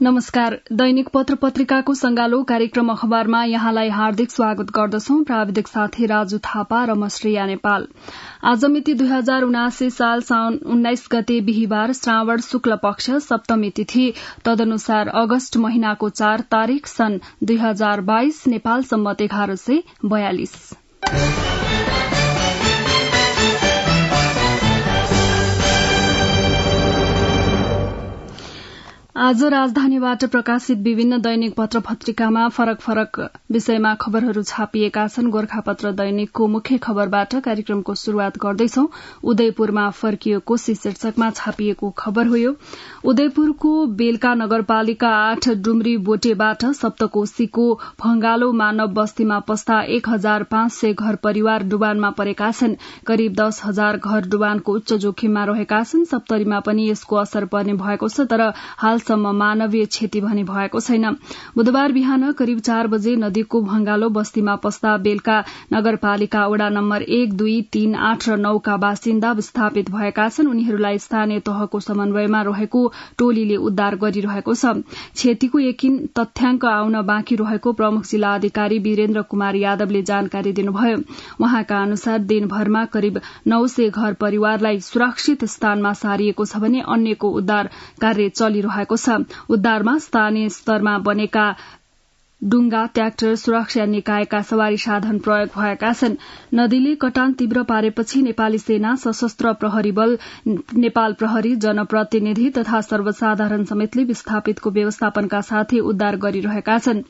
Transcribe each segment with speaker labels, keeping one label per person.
Speaker 1: नमस्कार। दैनिक पत्र पत्रिकाको संगालो कार्यक्रम अखबारमा यहाँलाई हार्दिक स्वागत गर्दछौं। प्राविधिक साथी राजु थापा र म श्रेया नेपाल। आज मिति 2079 साल साउन 19 गते बिहिबार, श्रावण शुक्ल पक्ष, सप्तमी तिथि, तदनुसार अगस्त महिनाको 4 तारिक सन् 2022, नेपाल सम्मत 1142। आज राजधानीबाट प्रकाशित विभिन्न दैनिक पत्र पत्रिकामा फरक फरक विषयमा खबरहरू छापिएका छन्। गोरखापत्र दैनिकको मुख्य खबरबाट कार्यक्रमको शुरूआत गर्दैछौं। उदयपुरमा फर्कियो कोशी शीर्षकमा छापिएको खबर हो यो। उदयपुरको बेलका नगरपालिका 8 डुम्री बोटेबाट सप्तकोशीको भंगालो मानव बस्तीमा पस्दा 1500 घर परिवार डुबानमा परेका छन्। करिब 10,000 घर डुबानको उच्च जोखिममा रहेका छन्। सप्तरीमा पनि यसको असर पर्ने भएको छ, तर हालसम्म मानवीय क्षति भने भएको छैन। बुधबार बिहान करिब 4 बजे नदीको भंगालो बस्तीमा पस्दा बेलका नगरपालिका वडा नम्बर 1, 2, 3, 8 र 9 का बासिन्दा विस्थापित भएका छन्। उनीहरूलाई स्थानीय तहको समन्वयमा रहेको टोलीले उद्धार गरिरहेको छ। क्षतिको यकिन तथ्याङ्क आउन बाँकी रहेको प्रमुख जिल्ला अधिकारी वीरेन्द्र कुमार यादवले जानकारी दिनुभयो। उहाँका अनुसार दिनभरमा करिब 900 घर परिवारलाई सुरक्षित स्थानमा सारिएको छ भने अन्यको उद्धार कार्य चलिरहेको छ। उद्धारमा स्थानीय स्तरमा बनेका डुङ्गा, ट्र्याक्टर, सुरक्षा निकायका सवारी साधन प्रयोग भएका छन्। नदीले कटान तीव्र पारेपछि नेपाली सेना, सशस्त्र प्रहरी बल, नेपाल प्रहरी, जनप्रतिनिधि तथा सर्वसाधारण समेतले विस्थापितको व्यवस्थापनका साथै उद्धार गरिरहेका छन्।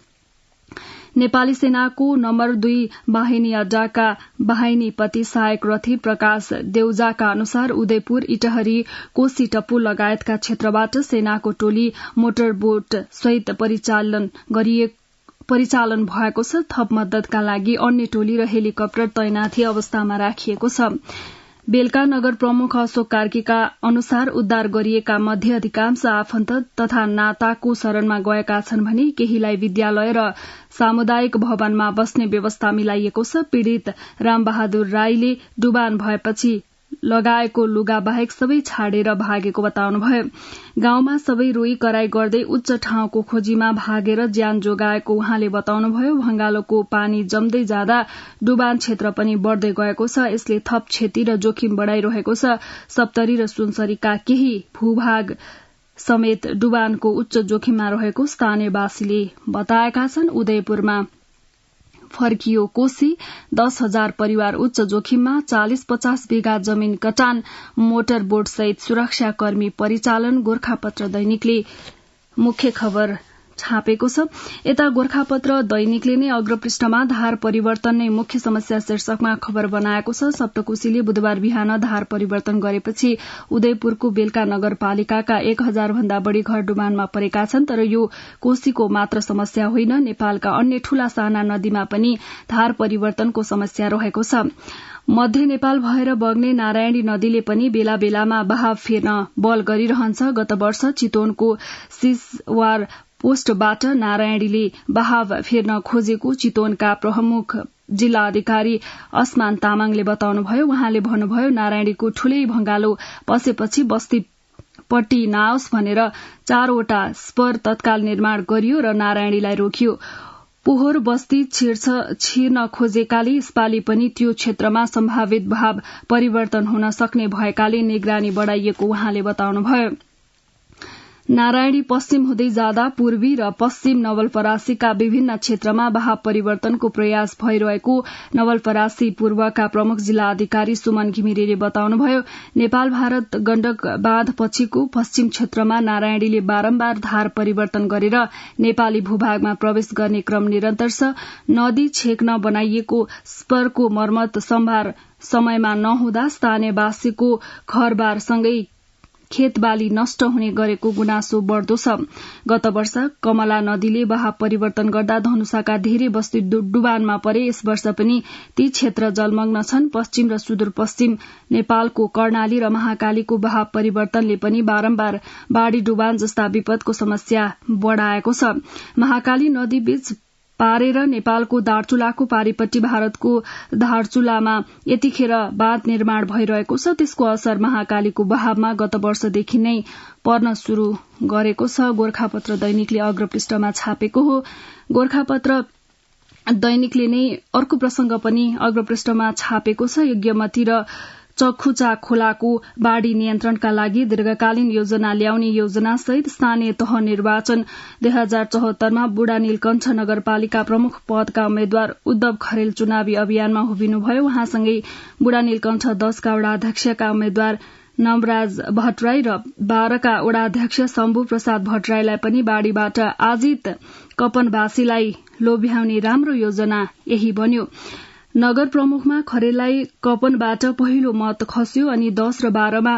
Speaker 1: नेपाली सेनाको नम्बर 2 बाहिनी अड्डाका बाहिनीपति सहायक रथी प्रकाश देउजाका अनुसार उदयपुर, इटहरी, कोशी टप्पु लगायतका क्षेत्रबाट सेनाको टोली मोटर बोट सहित परिचालन भएको छ। थप मद्दतका लागि अन्य टोली र हेलिकप्टर तैनाथी अवस्थामा राखिएको छ। बेलका नगर प्रमुख अशोक कार्कीका अनुसार उद्धार गरिएका मध्ये अधिकांश आफन्त तथा नाताको शरणमा गएका छन् भने केहीलाई विद्यालय र सामुदायिक भवनमा बस्ने व्यवस्था मिलाइएको छ। पीड़ित रामबहादुर राईले डुबान भएपछि लगाएको लुगा बाहेक सबै छाडेर भागेको बताउनुभयो। गाउँमा सबै रोई कराई गर्दै उच्च ठाउँको खोजीमा भागेर ज्यान जोगाएको उहाँले बताउनुभयो। भंगालोको पानी जम्दै जाँदा डुबान क्षेत्र पनि बढ़दै गएको छ। यसले थप क्षति र जोखिम बढ़ाइरहेको छ। सप्तरी र सुनसरीका केही भूभाग समेत डुबानको उच्च जोखिममा रहेको स्थानीयवासीले बताएका छन्। उदयपुरमा फर्कियो कोशी, 10,000 परिवार उच्च जोखिममा, 40-50 बिघा जमीन कटान, मोटर बोट सहित सुरक्षाकर्मी परिचालन। गोरखापत्र दैनिकले मुख्य खबर छापेको छ। यता गोरखापत्र दैनिकले नै अग्रपृष्ठमा धार परिवर्तन नै मुख्य समस्या शीर्षकमा खबर बनाएको छ। सप्तकोशीले बुधबार बिहान धार परिवर्तन गरेपछि उदयपुरको बेलका नगरपालिकाका 1000 भन्दा बढ़ी घर डुबानमा परेका छन्। तर यो कोशीको मात्र समस्या होइन, नेपालका अन्य ठूला साना नदीमा पनि धार परिवर्तनको समस्या रहेको छ। मध्य नेपाल भएर बग्ने नारायणी नदीले पनि बेला बेलामा बहाव फेर्न बल गरिरहन्छ। गत वर्ष चितवनको सिसवार पोस्टबाट नारायणीले बहाव फेर्न खोजेको चितवनका प्रमुख जिल्ला अधिकारी असमान तामाङले बताउनुभयो। उहाँले भन्नुभयो, नारायणीको ठूलै भंगालो पसेपछि बस्ती पट्टी नआओस् भनेर 4वटा स्पर तत्काल निर्माण गरियो र नारायणीलाई रोकियो। पोहोर बस्ती छिर्न खोजेकाले यसपालि पनि त्यो क्षेत्रमा सम्भावित भाव परिवर्तन हुन सक्ने भएकाले निगरानी बढ़ाइएको उहाँले बताउनुभयो। नारायणी पश्चिम हुँदै जाँदा पूर्वी र पश्चिम नवलपरासीका विभिन्न क्षेत्रमा भाव परिवर्तनको प्रयास भइरहेको नवलपरासी पूर्वका प्रमुख जिल्ला अधिकारी सुमन घिमिरेले बताउनुभयो। नेपाल भारत गण्डक बाँध पछिको पश्चिम क्षेत्रमा नारायणीले बारम्बार धार परिवर्तन गरेर नेपाली भूभागमा प्रवेश गर्ने क्रम निरन्तर छ। नदी छेक्न बनाइएको स्परको मर्मत सम्भार समयमा नहुँदा स्थानीयवासीको घरबारसँगै खेतबाली नष्ट हुने गरेको गुनासो बढ़दो छ। गत वर्ष कमला नदीले बहाव परिवर्तन गर्दा धनुषाका धेरै बस्ती डुबानमा परे। यस वर्ष पनि ती क्षेत्र जलमग्न छन्। पश्चिम र सुदूरपश्चिम नेपालको कर्णाली र महाकालीको बहाव परिवर्तनले पनि बारम्बार बाढ़ी डुबान जस्ता विपदको समस्या बढ़ाएको छ। महाकाली नदी बीच पारेर नेपालको दार्चुलाको पारीपट्टि भारतको धारचुलामा यतिखेर बाँध निर्माण भइरहेको छ। त्यसको असर महाकालीको बहावमा गत वर्षदेखि नै पर्न शुरू गरेको छ। गोरखापत्र दैनिकले अग्रपृष्ठमा छापेको हो। गोरखापत्र दैनिकले नै अर्को प्रसंग पनि अग्रपृष्ठमा छापेको छ। यज्ञमती र चखुचा खोलाको बाढ़ी नियन्त्रणका लागि दीर्घकालीन योजना ल्याउने योजनासहित स्थानीय तह निर्वाचन 2074मा बुढा नीलकण्ठ नगरपालिका प्रमुख पदका उम्मेद्वार उद्धव खरेल चुनावी अभियानमा उभिनुभयो। उहाँसँगै बुढा नीलकण्ठ 10 का वडाध्यक्षका उम्मेद्वार नवराज भट्टराई र 12 का वडाध्यक्ष शम्भु प्रसाद भट्टराईलाई पनि बाढ़ीबाट आजित कपनवासीलाई लोभ्याउने राम्रो योजना यही बन्यो। नगर प्रमुखमा खरेललाई कपनबाट पहिलो मत खस्यो अनि 10 र 12 मा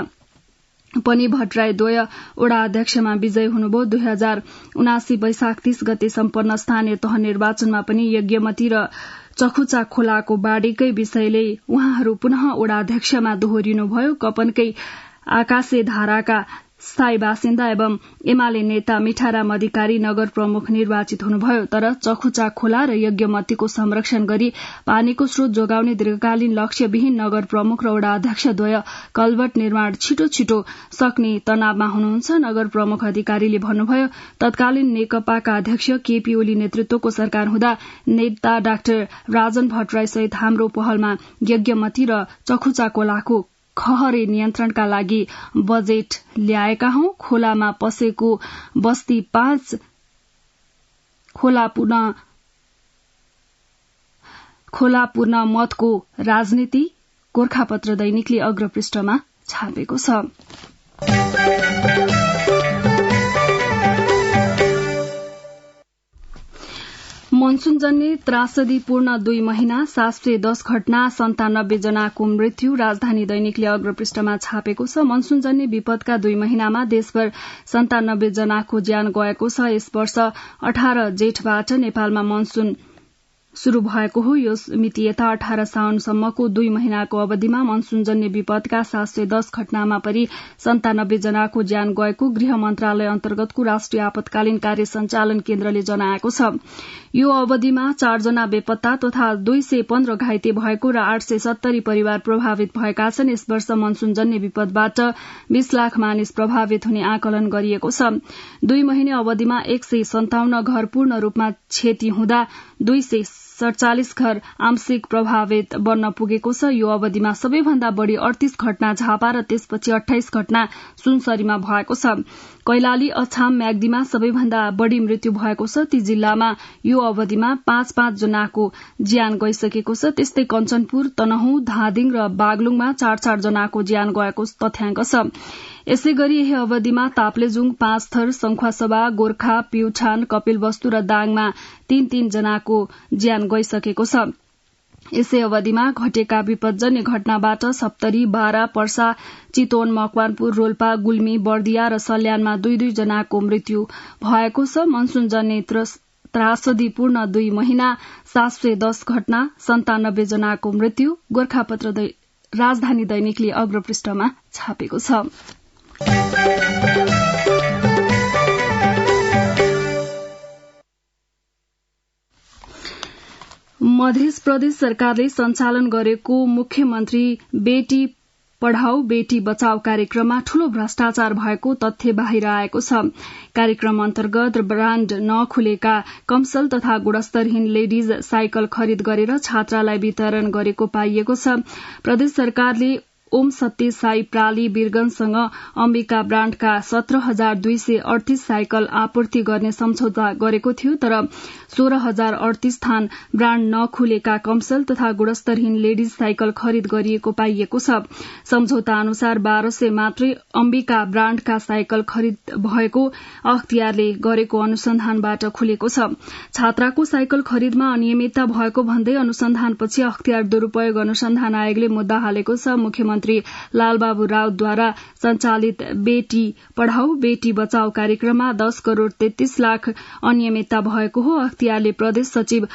Speaker 1: पनि भट्टराई द्वय वडा अध्यक्षमा विजयी हुनुभयो। 2079 वैशाख 30 गते सम्पन्न स्थानीय तह निर्वाचनमा पनि यज्ञमती र चखुचा खोलाको बाढ़ीकै विषयले उहाँहरू पुनः वडा अध्यक्षमा दोहोरिनुभयो। कपनकै आकाशे धाराका स्थायी बासिन्दा एवं एमाले नेता मिठाराम अधिकारी नगर प्रमुख निर्वाचित हुनुभयो। तर चखुचा खोला र यज्ञमतीको संरक्षण गरी पानीको स्रोत जोगाउने दीर्घकालीन लक्ष्यविहीन नगर प्रमुख र वडा अध्यक्षद्वय कल्भर्ट निर्माण छिटो छिटो सक्ने तनावमा हुनुहुन्छ। नगर प्रमुख अधिकारीले भन्नुभयो, तत्कालीन नेकपाका अध्यक्ष केपी ओली नेतृत्वको सरकार हुँदा नेता डाक्टर राजन भट्टराई सहित हाम्रो पहलमा यज्ञमती र चखुचा खोलाको खहरे नियन्त्रणका लागि बजेट ल्याएका हौं। खोलामा पसेको बस्ती 5 खोला पूर्ण मतको राजनीति गोरखापत्र दैनिकले अग्रपृष्ठमा छापेको छ। मनसूनजन्य त्रासदीपूर्ण 2 महिना 710 घटना 97 जनाको मृत्यु राजधानी दैनिकले अग्रपृष्ठमा छापेको छ। मनसूनजन्य विपदका 2 महिनामा देशभर 97 जनाको ज्यान गएको छ। यस वर्ष 18 जेठबाट नेपालमा मनसून शुरू भएको हो। यो मिति यता 18 साउनसम्मको 2 महिनाको अवधिमा मनसूनजन्य विपदका 710 घटनामा परि 97 जनाको ज्यान गएको गृह मन्त्रालय अन्तर्गतको राष्ट्रिय आपतकालीन कार्य सञ्चालन केन्द्रले जनाएको छ। यो अवधिमा 4 जना बेपत्ता तथा 215 घाइते भएको र 870 परिवार प्रभावित भएका छन्। यस वर्ष मनसूनजन्य विपदबाट 20 लाख मानिस प्रभावित हुने आकलन गरिएको छ। 2 महिने अवधिमा 157 घर पूर्ण रूपमा क्षति हुँदा 247 घर आंशिक प्रभावित बन्न पुगेको छ। यो अवधिमा सबैभन्दा बढ़ी 38 घटना झापा र त्यसपछि 28 घटना सुनसरीमा भएको छ। कैलाली, अछाम, म्याग्दीमा सबैभन्दा बढ़ी मृत्यु भएको छ। ती जिल्लामा यो अवधिमा 5-5 जनाको ज्यान गइसकेको छ। त्यस्तै कञ्चनपुर, तनहुँ, धादिङ र बागलुङमा 4-4 जनाको ज्यान गएको तथ्याङ्क छ। यसै गरी यही अवधिमा ताप्लेजुङ, पाँचथर, संखुवासभा, गोर्खा, प्युठान, कपिलवस्तु र दाङमा 3-3 जनाको ज्यान गइसकेको छ। यसै अवधिमा घटेका विपदजन्य घटनाबाट सप्तरी, बारा, पर्सा, चितवन, मकवानपुर, रोल्पा, गुल्मी, बर्दिया र सल्यानमा 2-2 जनाको मृत्यु भएको छ। मनसूनजन्य त्रासदीपूर्ण 2 महिना 710 घटना 97 जनाको मृत्यु गोरखापत्र राजधानी दैनिकले अग्रपृष्ठमा छापेको छ। मध्य प्रदेश सरकारले सञ्चालन गरेको मुख्यमन्त्री बेटी पढ़ाऊ बेटी बचाऊ कार्यक्रममा ठूलो भ्रष्टाचार भएको तथ्य बाहिर आएको छ। कार्यक्रम अन्तर्गत ब्राण्ड नखुलेका कमसल तथा गुणस्तरहीन लेडीज साइकल खरिद गरेर छात्रालाई वितरण गरेको पाइएको छ। प्रदेश सरकारले ओम सत्य साई प्राली वीरगंजसँग अम्बिका ब्राण्डका 17,238 साइकल आपूर्ति गर्ने सम्झौता गरेको थियो। तर 16,038 थान ब्राण्ड नखुलेका कमसल तथा गुणस्तरहीन लेडीज साइकल खरिद गरिएको पाइएको छ। सम्झौता अनुसार 1200 मात्रै अम्बिका ब्राण्डका साइकल खरिद भएको अख्तियारले गरेको अनुसन्धानबाट खुलेको छ। छात्राको साइकल खरिदमा अनियमितता भएको भन्दै अनुसन्धानपछि अख्तियार दुरूपयोग अनुसन्धान आयोगले मुद्दा हालेको छ। मुख्यमन्त्री लालबाबु राउतद्वारा सञ्चालित बेटी पढ़ाऊ बेटी बचाऊ कार्यक्रममा 10 करोड़ 33 लाख अनियमितता भएको हो। अख्तियारले प्रदेश सचिव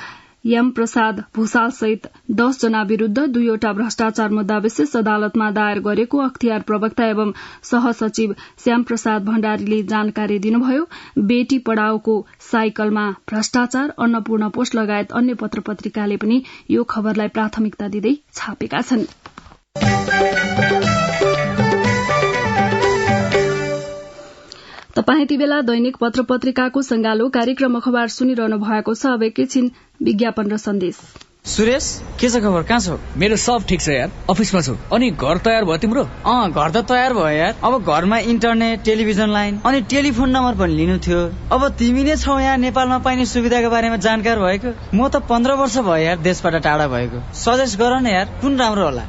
Speaker 1: एम प्रसाद भूषाल सहित 10 जना विरूद्ध 2वटा भ्रष्टाचार मुद्दा विशेष अदालतमा दायर गरेको अख्तियार प्रवक्ता एवं सहसचिव श्याम प्रसाद भण्डारीले जानकारी दिनुभयो। बेटी पढ़ाओको साइकलमा भ्रष्टाचार, अन्नपूर्ण पोस्ट लगायत अन्य पत्र पत्रिकाले पनि यो खबरलाई प्राथमिकता दिँदै छापेका छन्। तपाईं यति बेला दैनिक पत्र पत्रिकाको संगालो कार्यक्रम अखबार सुनिरहनु भएको छ। अब एकैछिन विज्ञापन र सन्देश।
Speaker 2: सुरेश, के छ खबर? कहाँ छौ?
Speaker 3: मेरो सब ठिक छ यार, अफिसमा छु। अनि घर तयार भयो तिम्रो?
Speaker 2: घर त तयार भयो यार। अब घरमा इन्टरनेट, टेलिभिजन लाइन अनि टेलिफोन नम्बर पनि लिनु थियो। अब तिमी नै छौ यहाँ नेपालमा पाइने सुविधाको बारेमा जानकार भएको। म त 15 वर्ष भयो यार देशबाट टाढा भएको। सजेस्ट गर न यार, कुन राम्रो होला?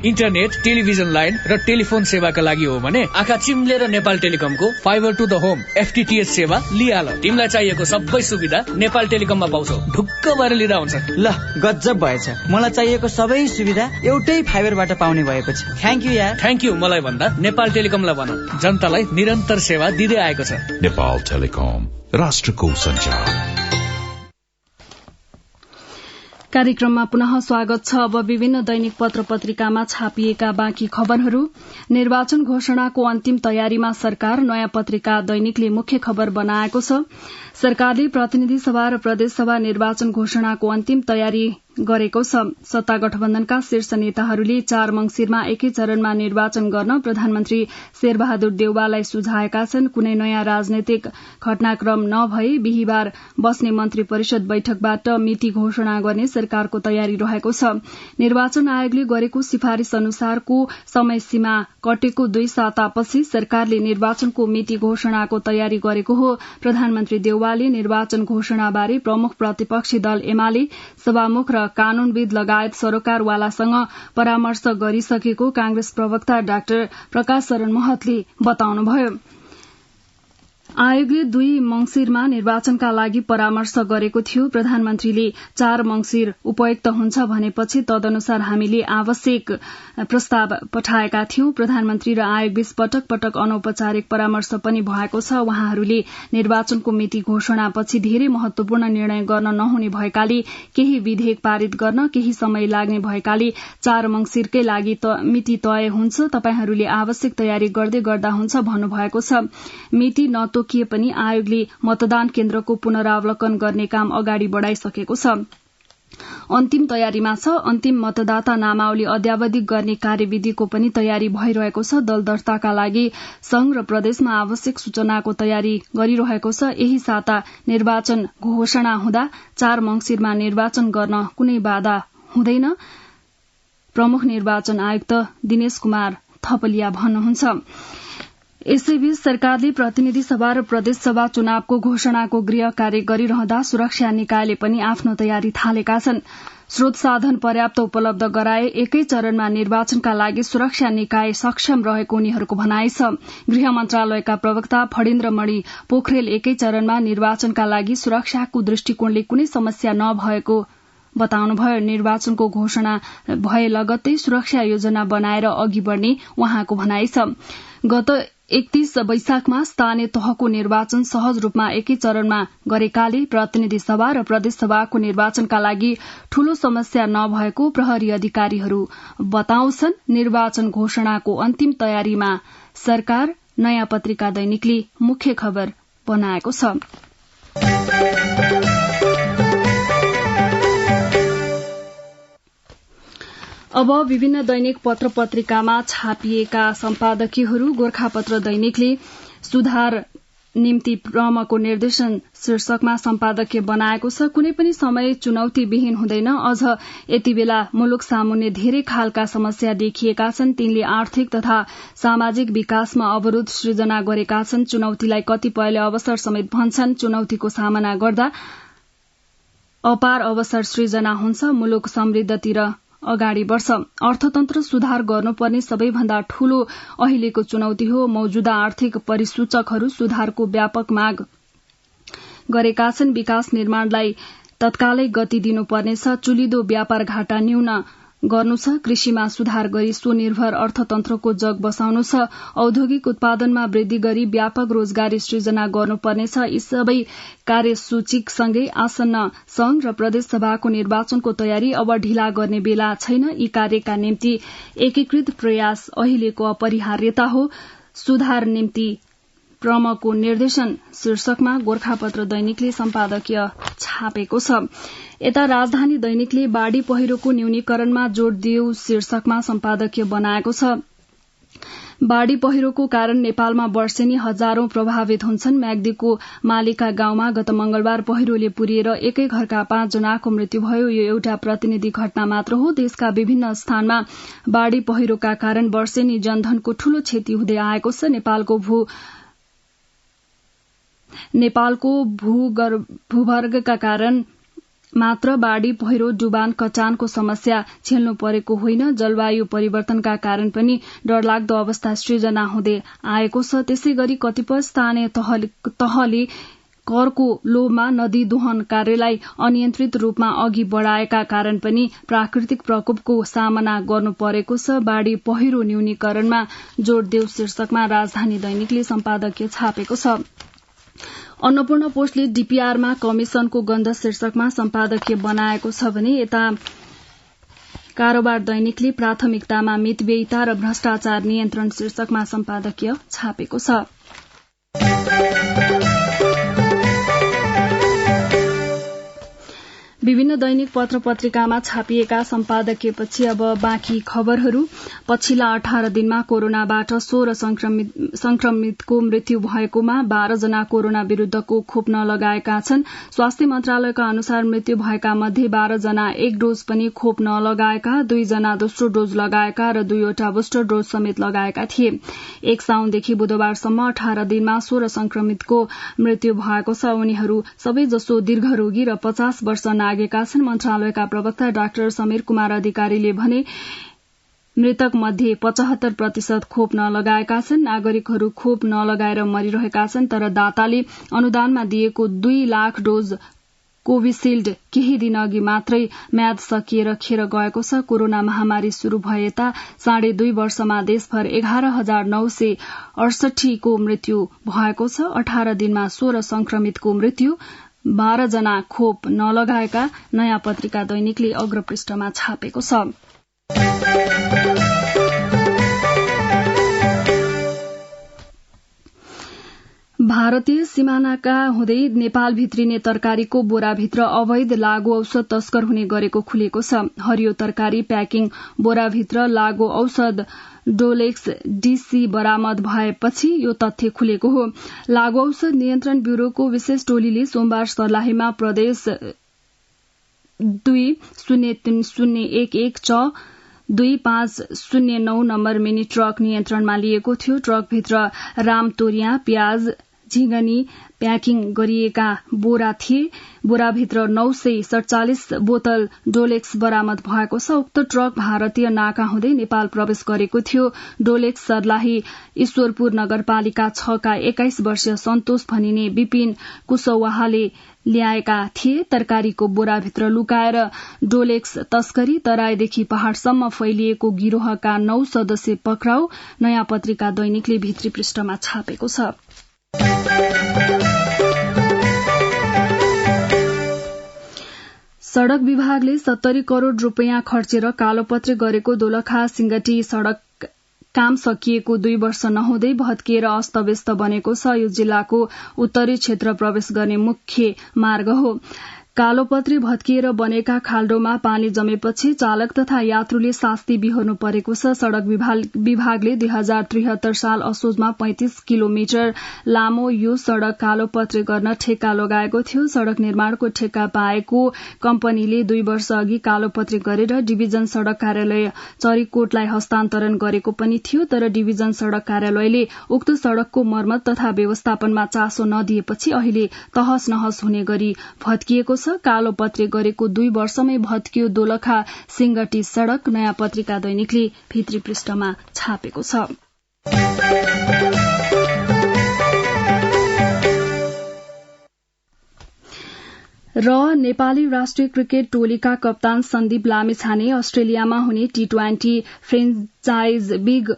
Speaker 3: इन्टरनेट, टेलिभिजन लाइन र टेलिफोन सेवाका लागि हो भने आँखा चिम्लेर नेपाल टेलिकमको fibre to the home FTTH सेवा लिहाल। तिमीलाई चाहिएको सबै सुविधा नेपाल टेलिकममा पाउँछौ। ढुक्क भएर लिँदा हुन्छ।
Speaker 2: ल गजब भएछ, मलाई चाहिएको सबै सुविधा एउटै फाइबरबाट पाउने भएपछि। थ्याङ्क यू यार।
Speaker 3: थ्याङ्क यू मलाई भन्दा नेपाल टेलिकमलाई भन, जनतालाई निरन्तर सेवा दिँदै आएको छ।
Speaker 4: नेपाल टेलिकम, राष्ट्रको सञ्चार।
Speaker 1: कार्यक्रममा पुनः स्वागत छ। अब विभिन्न दैनिक पत्र पत्रिकामा छापिएका बाँकी खबरहरू। निर्वाचन घोषणाको अन्तिम तयारीमा सरकार, नयाँ पत्रिका दैनिकले मुख्य खबर बनाएको छ। सरकारले प्रतिनिधि सभा र प्रदेश सभा निर्वाचन घोषणाको अन्तिम तयारी गरेको छ। सत्ता गठबन्धनका शीर्ष नेताहरूले 4 मंसिरमा एकै चरणमा निर्वाचन गर्न प्रधानमन्त्री शेरबहादुर देउवालाई सुझाएका छन्। कुनै नयाँ राजनैतिक घटनाक्रम नभई बिहिबार बस्ने मन्त्री परिषद बैठकबाट मिति घोषणा गर्ने सरकारको तयारी रहेको छ। निर्वाचन आयोगले गरेको सिफारिश अनुसारको समय सीमा कटेको 2 सातापछि सरकारले निर्वाचनको मिति घोषणाको तयारी गरेको हो। प्रधानमन्त्री देउवाले निर्वाचन घोषणाबारे प्रमुख प्रतिपक्षी दल एमाले, सभामुख र कानूनविद लगायत सरोकारवालासँग परामर्श गरिसकेको कांग्रेस प्रवक्ता डाक्टर प्रकाश शरण महतले बताउनुभयो। आयोगले 2 मंसिरमा निर्वाचनका लागि परामर्श गरेको थियो। प्रधानमन्त्रीले 4 मंसिर उपयुक्त हुन्छ भनेपछि तदनुसार हामीले आवश्यक प्रस्ताव पठाएका थियौं। प्रधानमन्त्री र आयोगबीच पटक पटक अनौपचारिक परामर्श पनि भएको छ। उहाँहरूले निर्वाचनको मिति घोषणापछि धेरै महत्वपूर्ण निर्णय गर्न नहुने भएकाले केही विधेयक पारित गर्न केही समय लाग्ने भएकाले 4 मंसिरकै लागि मिति तय हुन्छ। तपाईहरूले आवश्यक तयारी गर्दै गर्दा हुन्छ भन्नुभएको छ। मिति नतोकिए पनि आयोगले मतदान केन्द्रको पुनरावलोकन गर्ने काम अगाडि बढ़ाइसकेको छ। अन्तिम तयारीमा छ। अन्तिम मतदाता नामावली अद्यावधिक गर्ने कार्यविधिको पनि तयारी भइरहेको छ। दल दर्ताका लागि संघ र प्रदेशमा आवश्यक सूचनाको तयारी गरिरहेको छ। यही साता निर्वाचन घोषणा हुँदा 4 मंसिरमा निर्वाचन गर्न कुनै बाधा हुँदैन, प्रमुख निर्वाचन आयुक्त दिनेश कुमार थपलिया भन्नुहुन्छ। यसैबीच सरकारले प्रतिनिधि सभा र प्रदेश सभा चुनावको घोषणाको गृह कार्य गरिरहँदा सुरक्षा निकायले पनि आफ्नो तयारी थालेका छन्। स्रोत साधन पर्याप्त उपलब्ध गराए एकै चरणमा निर्वाचनका लागि सुरक्षा निकाय सक्षम रहेको उनीहरूको भनाइ छ। गृह मन्त्रालयका प्रवक्ता फणीन्द्र मणि पोखरेल एकै चरणमा निर्वाचनका लागि सुरक्षाको दृष्टिकोणले कुनै समस्या नभएको बताउनुभयो। निर्वाचनको घोषणा भए लगत्तै सुरक्षा योजना बनाएर अघि बढ़ने उहाँको भनाइ छ। गत 31 वैशाखमा स्थानीय तहको निर्वाचन सहज रूपमा एकै चरणमा गरेकाले प्रतिनिधि सभा र प्रदेश सभाको निर्वाचनका लागि ठूलो समस्या नभएको प्रहरी अधिकारीहरू बताउँछन्। निर्वाचन घोषणाको अन्तिम तयारीमा सरकार, नयाँ पत्रिका दैनिकले मुख्य खबर बनाएको छ। अब विभिन्न दैनिक पत्र पत्रिकामा छापिएका सम्पादकीयहरू। गोर्खापत्र दैनिकले सुधार निम्ति क्रमको निर्देशन शीर्षकमा सम्पादकीय बनाएको छ। कुनै पनि समय चुनौतीविहीन हुँदैन। अझ यति बेला मुलुक सामुन्ने धेरै खालका समस्या देखिएका छन्। तिनले आर्थिक तथा सामाजिक विकासमा अवरोध सृजना गरेका छन्। चुनौतीलाई कतिपयले अवसर समेत भन्छन्। चुनौतीको सामना गर्दा अपार अवसर सृजना हुन्छ। मुलुक समृद्धितिर अगाडि बढ़छ। अर्थतन्त्र सुधार गर्नुपर्ने सबैभन्दा ठूलो अहिलेको चुनौती हो। मौजूदा आर्थिक परिसूचकहरू सुधारको व्यापक माग गरेका छन्। विकास निर्माणलाई तत्कालै गति दिनुपर्नेछ। चुलिदो व्यापार घाटा न्यून गर्नु छ, कृषिमा सुधार गरी स्वनिर्भर अर्थतन्त्रको जग बसाउनु छ, औद्योगिक उत्पादनमा वृद्धि गरी व्यापक रोजगारी सृजना गर्नुपर्नेछ। यी सबै कार्यसूचीसँगै आसन्न संघ र प्रदेशसभाको निर्वाचनको तयारी अब ढिला गर्ने बेला छैन। यी कार्यका निम्ति एकीकृत प्रयास अहिलेको अपरिहार्यता हो। सुधार निम्ति प्रमको निर्देशन शीर्षकमा गोरखापत्र दैनिकले सम्पादकीय छापेको छ। यता राजधानी दैनिकले बाढ़ी पहिरोको न्यूनीकरणमा जोड़ दिऊ शीर्षकमा सम्पादकीय बनाएको छ। बाढ़ी पहिरोको कारण नेपालमा वर्षेनी हजारौं प्रभावित हुन्छन्। म्याग्दीको मालिका गाउँमा गत मंगलबार पहिरोले पुरिएर एकै घरका 5 जनाको मृत्यु भयो। यो एउटा प्रतिनिधि घटना मात्र हो। देशका विभिन्न स्थानमा बाढ़ी पहिरोका कारण वर्षेनी जनधनको ठूलो क्षति हुँदै आएको छ। नेपालको भूवर्गका कारण मात्र बाढ़ी पहिरो डुबान कटानको समस्या झेल्नु परेको होइन। जलवायु परिवर्तनका कारण पनि डरलाग्दो अवस्था सृजना हुँदै आएको छ। त्यसै गरी कतिपय स्थानीय तहले करको लोभमा नदी दोहन कार्यलाई अनियन्त्रित रूपमा अघि बढ़ाएका कारण पनि प्राकृतिक प्रकोपको सामना गर्नु परेको छ। बाढ़ी पहिरो न्यूनीकरणमा जोड़ देऊ शीर्षकमा राजधानी दैनिकले सम्पादकीय छापेको छ। अन्नपूर्ण पोस्टले डीपीआरमा कमिशनको गन्ध शीर्षकमा सम्पादकीय बनाएको छ भने यता कारोबार दैनिकले प्राथमिकतामा मितव्ययिता र भ्रष्टाचार नियन्त्रण शीर्षकमा सम्पादकीय छापेको छ। विभिन्न दैनिक पत्र पत्रिकामा छापिएका सम्पादकीयपछि अब बाँकी खबरहरू। पछिल्ला 18 दिनमा कोरोनाबाट 16 संक्रमितको मृत्यु भएकोमा 12 जना कोरोना विरूद्धको खोप नलगाएका छन्। स्वास्थ्य मन्त्रालयका अनुसार मृत्यु भएका मध्ये 12 जना 1 डोज पनि खोप नलगाएका, 2 जना दोस्रो डोज लगाएका र 2वटा बुस्टर डोज समेत लगाएका थिए। 1 साउनदेखि बुधबारसम्म 18 दिनमा 16 संक्रमितको मृत्यु भएको छ। उनीहरू सबैजसो दीर्घरोगी र 50 वर्ष नागेका छन्। मन्त्रालयका प्रवक्ता डाक्टर समीर कुमार अधिकारीले भने मृतक मध्ये 75% खोप नलगाएका छन्। नागरिकहरू खोप नलगाएर मरिरहेका छन्, तर दाताले अनुदानमा दिएको 2 लाख डोज कोविशील्ड केही दिन अघि मात्रै म्याद सकिएर खेर गएको छ। कोरोना महामारी शुरू भए यता 2.5 वर्षमा देशभर 11,968 को मृत्यु भएको छ। 18 दिनमा 16 संक्रमितको मृत्यु, 12 जना खोप नलगाएका नयाँ पत्रिका दैनिकले अग्रपृष्ठमा छापेको छ। भारतीय सिमानाका हुँदै नेपाल भित्रिने तरकारीको बोराभित्र अवैध लागू औषध तस्कर हुने गरेको खुलेको छ। हरियो तरकारी प्याकिङ बोराभित्र लागू औषध डोलेक्स डीसी बरामद भएपछि यो तथ्य खुलेको हो। लागू औषध नियन्त्रण ब्यूरोको विशेष टोलीले सोमबार सर्लाहीमा प्रदेश 203011 2509 नम्बर मिनी ट्रक नियन्त्रणमा लिएको थियो। ट्रकभित्र रामतोरिया, प्याज, झिंगनी प्याकिङ गरिएका बोरा थिए। बोराभित्र 947 बोतल डोलेक्स बरामद भएको छ। उक्त ट्रक भारतीय नाका हुँदै नेपाल प्रवेश गरेको थियो। डोलेक्स सर्लाही ईश्वरपुर नगरपालिका 6 का 21 वर्षीय सन्तोष भनिने विपिन कुशवाहाले ल्याएका थिए। तरकारीको बोराभित्र लुकाएर डोलेक्स तस्करी, तराईदेखि पहाड़सम्म फैलिएको गिरोहका 9 सदस्य पक्राउ, नयाँ पत्रिका दैनिकले भित्री पृष्ठमा छापेको छ। सड़क विभागले 70 करोड़ रूपियाँ खर्चेर कालोपत्रे गरेको दोलखा सिंगटी सड़क काम सकिएको 2 वर्ष नहुँदै भत्किएर अस्तव्यस्त बनेको छ। यो जिल्लाको उत्तरी क्षेत्र प्रवेश गर्ने मुख्य मार्ग हो। कालोपत्री भत्किएर बनेका खाल्डोमा पानी जमेपछि चालक तथा यात्रुले शास्ति बिहोर्नु परेको छ। सड़क विभागले 2073 साल असोजमा 35 किलोमिटर लामो यो सड़क कालोपत्री गर्न ठेक्का लगाएको थियो। सड़क निर्माणको ठेक्का पाएको कम्पनीले 2 वर्ष अघि कालोपत्री गरेर डिभिजन सड़क कार्यालय चरीकोटलाई हस्तान्तरण गरेको पनि थियो, तर डिभिजन सड़क कार्यालयले उक्त सड़कको मर्मत तथा व्यवस्थापनमा चासो नदिएपछि अहिले तहस नहस हुने गरी भत्किएको छ। कालोपत्रे गरेको 2 वर्षमै भत्कियो दोलखा सिंगटी सड़क, नयाँ पत्रिका दैनिकले भित्री पृष्ठमा छापेको छ। र नेपाली राष्ट्रिय क्रिकेट टोलीका कप्तान सन्दीप लामिछाने अस्ट्रेलियामा हुने T20 फ्रेन्चाइज बिग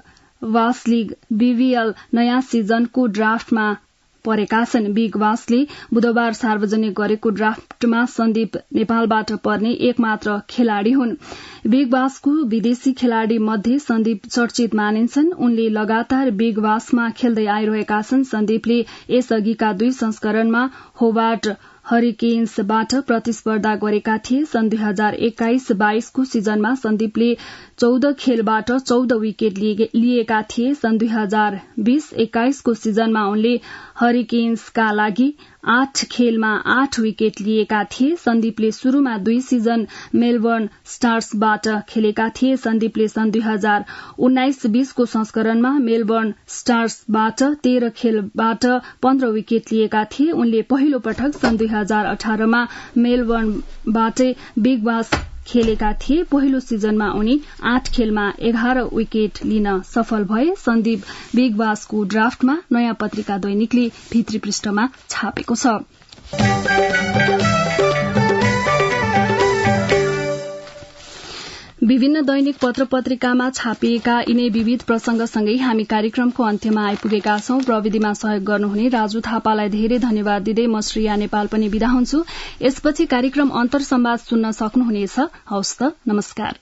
Speaker 1: बास लीग BBL नयाँ सिजनको ड्राफ्टमा परेका छन्। बिग बासले बुधबार सार्वजनिक गरेको ड्राफ्टमा सन्दीप नेपालबाट पर्ने एकमात्र खेलाड़ी हुन्। बिग बासको विदेशी खेलाड़ी मध्ये सन्दीप चर्चित मानिन्छन्। उनले लगातार बिग बासमा खेल्दै आइरहेका छन्। सन्दीपले यसअघिका 2 संस्करणमा होबार्ट हरिकेन्सबाट प्रतिस्पर्धा गरेका थिए। सन् 2021-22 को सिजनमा सन्दीपले 14 खेलबाट 14 विकेट लिएका थिए। सन् 2020-21 को सिजनमा उनले हरिकेन्सका लागि 8 खेलमा 8 विकेट लिएका थिए। सन्दीपले शुरूमा 2 सिजन मेलबर्न स्टार्सबाट खेलेका थिए। सन्दीपले सन् 2019-20 को संस्करणमा मेलबर्न स्टार्सबाट 13 खेलबाट 15 विकेट लिएका थिए। उनले पहिलो पटक सन् 2018 मा मेलबर्नबाट बिग बास खेलेका थिए। पहिलो सिजनमा उनी 8 खेलमा 11 विकेट लिन सफल भए। सन्दीप बिग बासको ड्राफ्टमा नयाँ पत्रिका दैनिकले भित्री पृष्ठमा छापेको छ। विभिन्न दैनिक पत्र पत्रिकामा छापिएका यिनै विविध प्रसंगसँगै हामी कार्यक्रमको अन्त्यमा आइपुगेका छौं। प्रविधिमा सहयोग गर्नुहुने राजु थापालाई धेरै धन्यवाद दिँदै म श्रेया नेपाल पनि बिदा हुन्छु। यसपछि कार्यक्रम अन्तर्संवाद सुन्न सक्नुहुनेछ। हवस् त, नमस्कार।